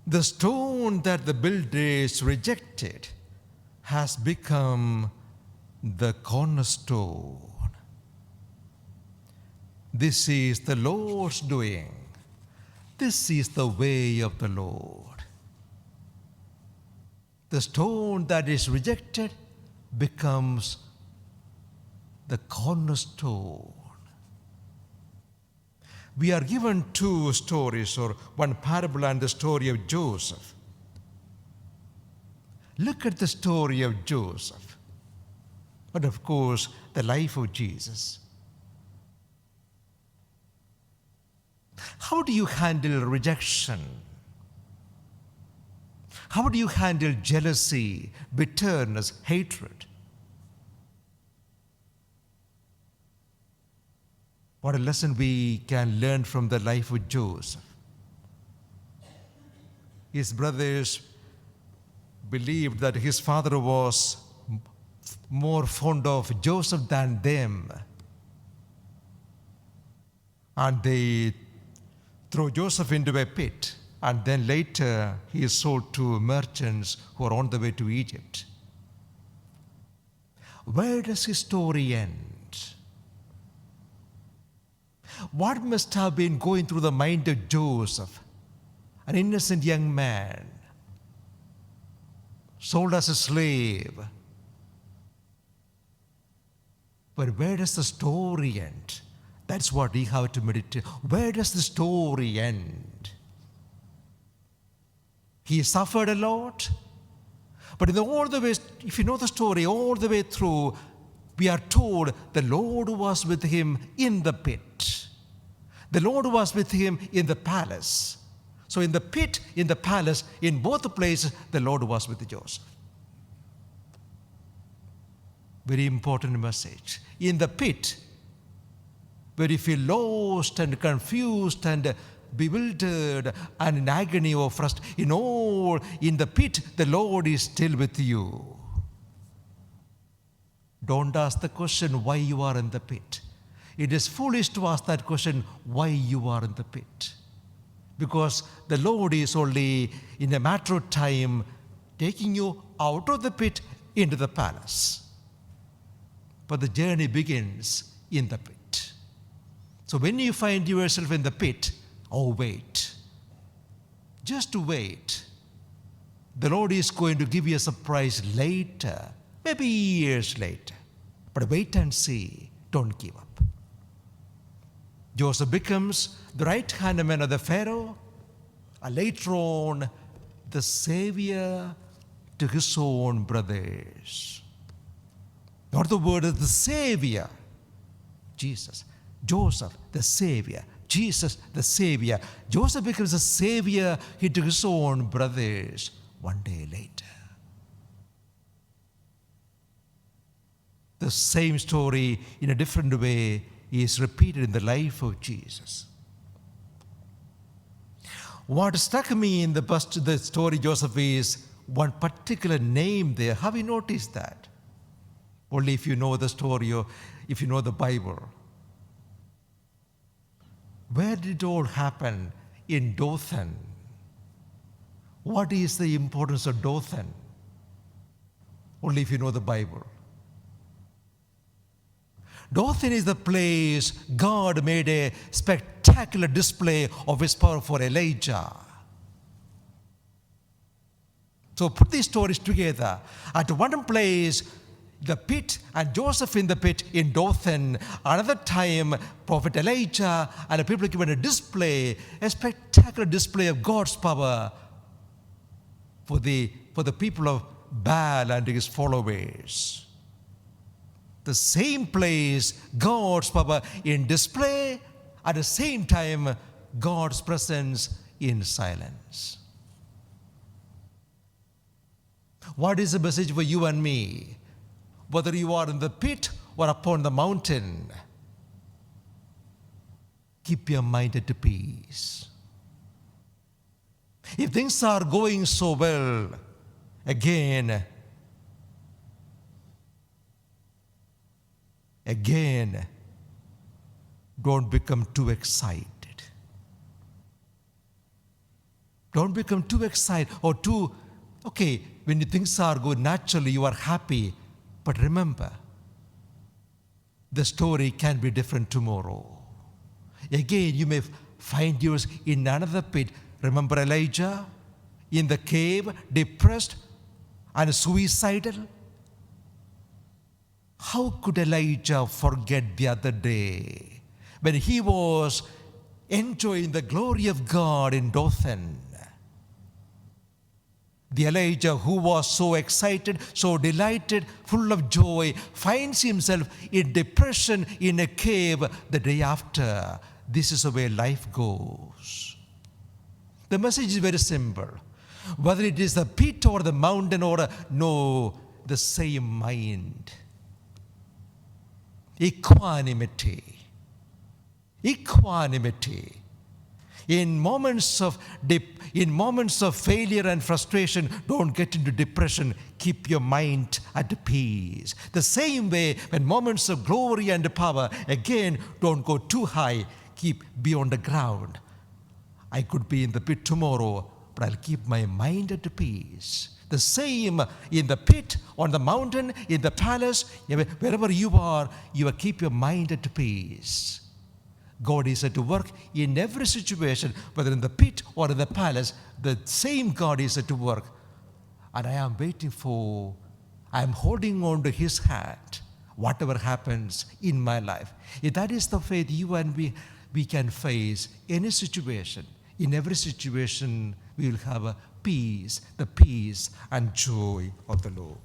The stone that the builders rejected has become the cornerstone. This is the Lord's doing. This is the way of the Lord. The stone that is rejected becomes the cornerstone. We are given two stories, or one parable and the story of Joseph. Look at the story of Joseph, and of course, the life of Jesus. How do you handle rejection? How do you handle jealousy, bitterness, hatred? What a lesson we can learn from the life of Joseph. His brothers believed that his father was more fond of Joseph than them. And they throw Joseph into a pit. And then later he is sold to merchants who are on the way to Egypt. Where does his story end? What must have been going through the mind of Joseph, an innocent young man, sold as a slave? But where does the story end? That's what we have to meditate. Where does the story end? He suffered a lot, but in all the way, if you know the story, all the way through, we are told the Lord was with him in the pit. The Lord was with him in the palace. So in the pit, in the palace, in both places, the Lord was with Joseph. Very important message. In the pit, where you feel lost and confused and bewildered and in agony or frustration, in the pit, the Lord is still with you. Don't ask the question why you are in the pit. It is foolish to ask that question, why you are in the pit. Because the Lord is only, in a matter of time, taking you out of the pit into the palace. But the journey begins in the pit. So when you find yourself in the pit, wait. Just wait. The Lord is going to give you a surprise later, maybe years later. But wait and see. Don't give up. Joseph becomes the right-hand man of the Pharaoh, and later on, the savior to his own brothers. Not the word of the savior, Jesus. Joseph, the savior. Jesus, the savior. Joseph becomes a savior to his own brothers one day later. The same story in a different way is repeated in the life of Jesus. What struck me in the story Joseph is one particular name there. Have you noticed that? Only if you know the story or if you know the Bible. Where did it all happen? In Dothan. What is the importance of Dothan? Only if you know the Bible. Dothan is the place God made a spectacular display of his power for Elijah. So put these stories together. At one place, the pit and Joseph in the pit in Dothan. Another time, Prophet Elijah and the people are given a spectacular display of God's power for the people of Baal and his followers. The same place, God's power in display, at the same time, God's presence in silence. What is the message for you and me? Whether you are in the pit or upon the mountain, keep your mind at peace. If things are going so well, again, don't become too excited. Don't become too excited or too, okay, when things are good, naturally you are happy. But remember, the story can be different tomorrow. Again, you may find yourself in another pit. Remember Elijah in the cave, depressed and suicidal? How could Elijah forget the other day when he was enjoying the glory of God in Dothan? The Elijah who was so excited, so delighted, full of joy, finds himself in depression in a cave the day after. This is the way life goes. The message is very simple. Whether it is the pit or the mountain or the same mind. Equanimity. Equanimity. In moments of failure and frustration, don't get into depression. Keep your mind at peace. The same way, when moments of glory and power, again, don't go too high. Keep beyond the ground. I could be in the pit tomorrow, but I'll keep my mind at peace. The same in the pit, on the mountain, in the palace, wherever you are, keep your mind at peace. God is at work in every situation, whether in the pit or in the palace, the same God is at work. And I am holding on to His hand, whatever happens in my life. If that is the faith you and we can face any situation. In every situation, we will have a peace, the peace and joy of the Lord.